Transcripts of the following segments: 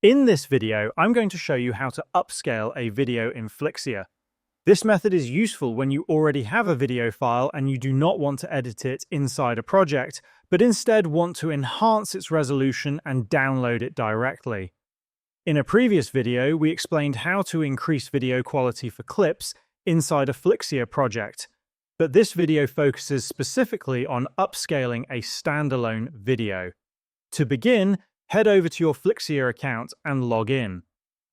In this video, I'm going to show you how to upscale a video in Flixier. This method is useful when you already have a video file and you do not want to edit it inside a project, but instead want to enhance its resolution and download it directly. In a previous video, we explained how to increase video quality for clips inside a Flixier project, but this video focuses specifically on upscaling a standalone video. To begin, head over to your Flixier account and log in.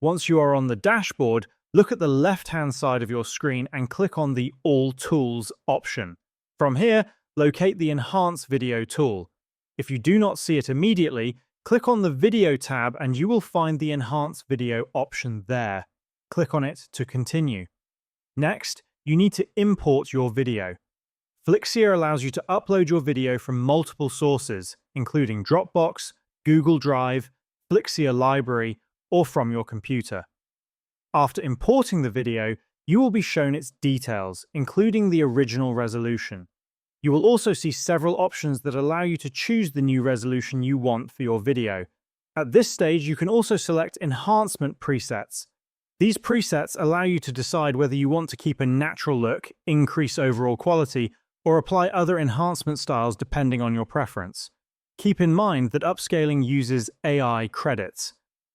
Once you are on the dashboard, look at the left-hand side of your screen and click on the All Tools option. From here, locate the Enhance Video tool. If you do not see it immediately, click on the Video tab and you will find the Enhance Video option there. Click on it to continue. Next, you need to import your video. Flixier allows you to upload your video from multiple sources, including Dropbox, Google Drive, Flixier Library, or from your computer. After importing the video, you will be shown its details, including the original resolution. You will also see several options that allow you to choose the new resolution you want for your video. At this stage, you can also select enhancement presets. These presets allow you to decide whether you want to keep a natural look, increase overall quality, or apply other enhancement styles depending on your preference. Keep in mind that upscaling uses AI credits.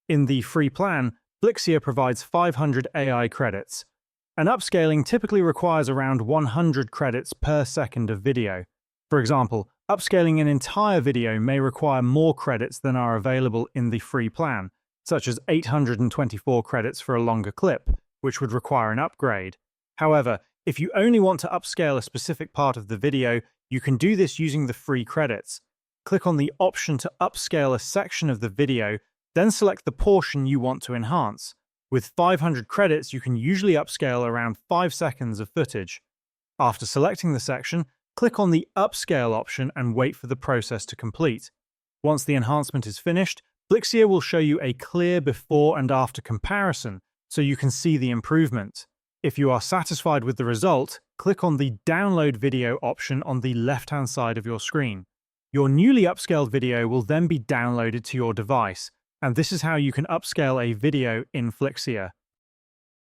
In the free plan, Flixier provides 500 AI credits, and upscaling typically requires around 100 credits per second of video. For example, upscaling an entire video may require more credits than are available in the free plan, such as 824 credits for a longer clip, which would require an upgrade. However, if you only want to upscale a specific part of the video, you can do this using the free credits. Click on the option to upscale a section of the video, then select the portion you want to enhance. With 500 credits, you can usually upscale around 5 seconds of footage. After selecting the section, click on the Upscale option and wait for the process to complete. Once the enhancement is finished, Flixier will show you a clear before and after comparison, so you can see the improvement. If you are satisfied with the result, click on the Download Video option on the left-hand side of your screen. Your newly upscaled video will then be downloaded to your device, and this is how you can upscale a video in Flixier.